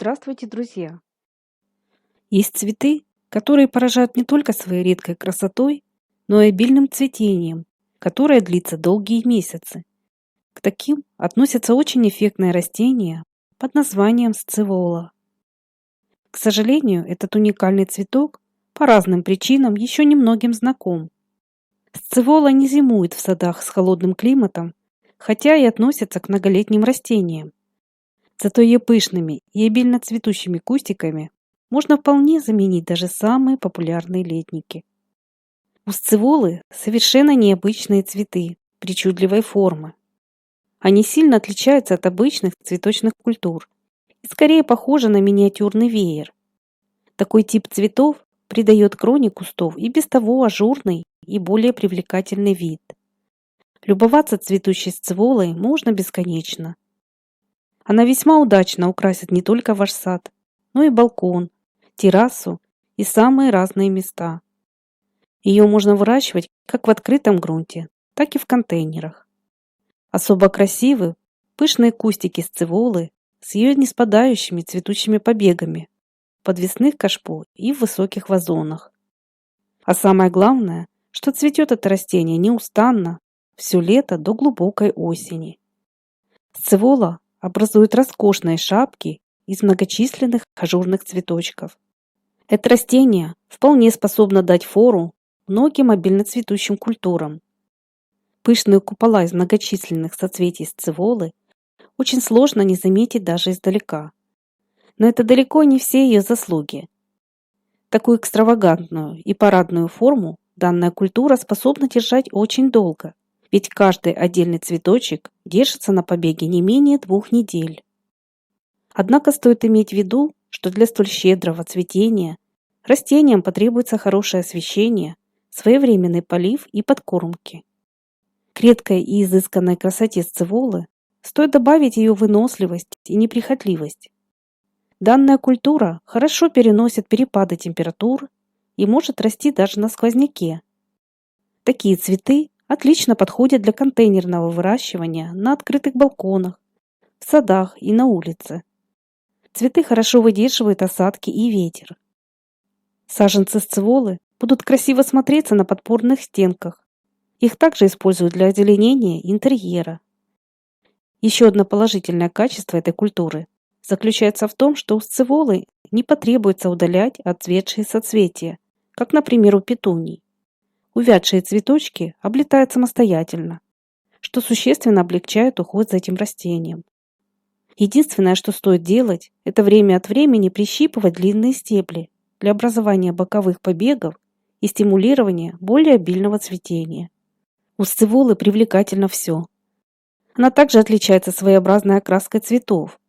Здравствуйте, друзья! Есть цветы, которые поражают не только своей редкой красотой, но и обильным цветением, которое длится долгие месяцы. К таким относятся очень эффектное растение под названием сцевола. К сожалению, этот уникальный цветок по разным причинам еще немногим знаком. Сцевола не зимует в садах с холодным климатом, хотя и относится к многолетним растениям. Зато ее пышными и обильно цветущими кустиками можно вполне заменить даже самые популярные летники. У сцеволы совершенно необычные цветы причудливой формы. Они сильно отличаются от обычных цветочных культур и скорее похожи на миниатюрный веер. Такой тип цветов придает кроне кустов и без того ажурный и более привлекательный вид. Любоваться цветущей сцеволой можно бесконечно. Она весьма удачно украсит не только ваш сад, но и балкон, террасу и самые разные места. Ее можно выращивать как в открытом грунте, так и в контейнерах. Особо красивы пышные кустики сцеволы с ее неспадающими цветущими побегами в подвесных кашпо и в высоких вазонах. А самое главное, что цветет это растение неустанно все лето до глубокой осени. Сцевола образует роскошные шапки из многочисленных ажурных цветочков. Это растение вполне способно дать фору многим обильно цветущим культурам. Пышные купола из многочисленных соцветий сцеволы очень сложно не заметить даже издалека. Но это далеко не все ее заслуги. Такую экстравагантную и парадную форму данная культура способна держать очень долго, ведь каждый отдельный цветочек держится на побеге не менее 2 недель. Однако стоит иметь в виду, что для столь щедрого цветения растениям потребуется хорошее освещение, своевременный полив и подкормки. К редкой и изысканной красоте сцеволы стоит добавить ее выносливость и неприхотливость. Данная культура хорошо переносит перепады температур и может расти даже на сквозняке. Такие цветы отлично подходят для контейнерного выращивания на открытых балконах, в садах и на улице. Цветы хорошо выдерживают осадки и ветер. Саженцы сцеволы будут красиво смотреться на подпорных стенках. Их также используют для озеленения интерьера. Еще одно положительное качество этой культуры заключается в том, что у сцеволы не потребуется удалять отцветшие соцветия, как, например, у петуний. Увядшие цветочки облетают самостоятельно, что существенно облегчает уход за этим растением. Единственное, что стоит делать, это время от времени прищипывать длинные стебли для образования боковых побегов и стимулирования более обильного цветения. У сцеволы привлекательно все. Она также отличается своеобразной окраской цветов.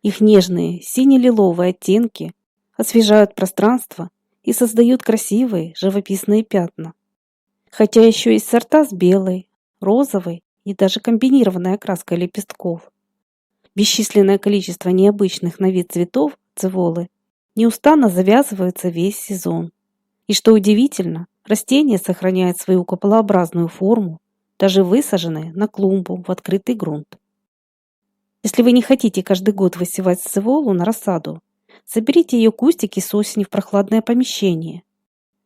Их нежные сине-лиловые оттенки освежают пространство и создают красивые живописные пятна. Хотя еще есть сорта с белой, розовой и даже комбинированной окраской лепестков. Бесчисленное количество необычных на вид цветов сцеволы неустанно завязываются весь сезон. И что удивительно, растение сохраняет свою куполообразную форму, даже высаженное на клумбу в открытый грунт. Если вы не хотите каждый год высевать сцеволу на рассаду, соберите ее кустики с осени в прохладное помещение.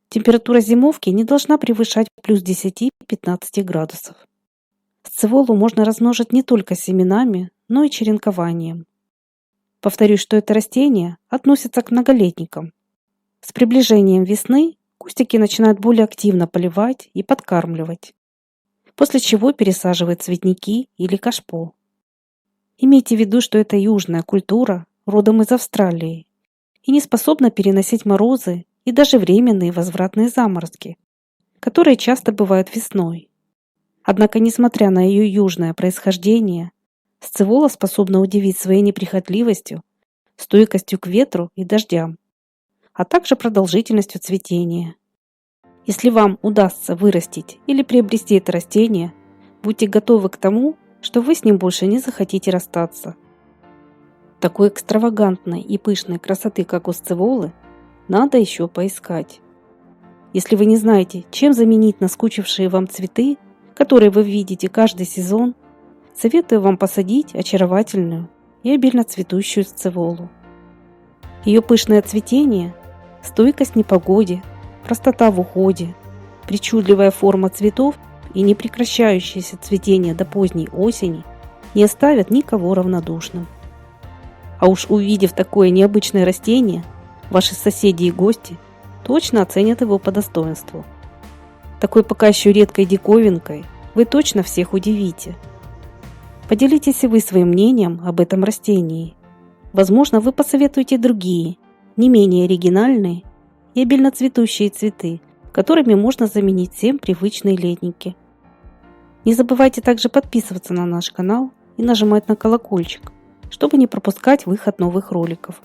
Температура зимовки не должна превышать плюс 10-15 градусов. Сцеволу можно размножить не только семенами, но и черенкованием. Повторюсь, что это растение относится к многолетникам. С приближением весны кустики начинают более активно поливать и подкармливать, после чего пересаживают цветники или кашпо. Имейте в виду, что это южная культура, родом из Австралии, и не способна переносить морозы и даже временные возвратные заморозки, которые часто бывают весной. Однако, несмотря на ее южное происхождение, сцевола способна удивить своей неприхотливостью, стойкостью к ветру и дождям, а также продолжительностью цветения. Если вам удастся вырастить или приобрести это растение, будьте готовы к тому, что вы с ним больше не захотите расстаться. Такой экстравагантной и пышной красоты, как у сцеволы, надо еще поискать. Если вы не знаете, чем заменить наскучившие вам цветы, которые вы видите каждый сезон, советую вам посадить очаровательную и обильно цветущую сцеволу. Ее пышное цветение, стойкость непогоде, простота в уходе, причудливая форма цветов и непрекращающееся цветение до поздней осени не оставят никого равнодушным. А уж увидев такое необычное растение, ваши соседи и гости точно оценят его по достоинству. Такой пока еще редкой диковинкой вы точно всех удивите. Поделитесь и вы своим мнением об этом растении. Возможно, вы посоветуете другие, не менее оригинальные и обильно цветущие цветы, которыми можно заменить всем привычные летники. Не забывайте также подписываться на наш канал и нажимать на колокольчик, чтобы не пропускать выход новых роликов.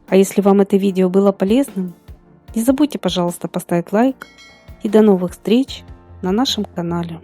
А если вам это видео было полезным, не забудьте, пожалуйста, поставить лайк и до новых встреч на нашем канале.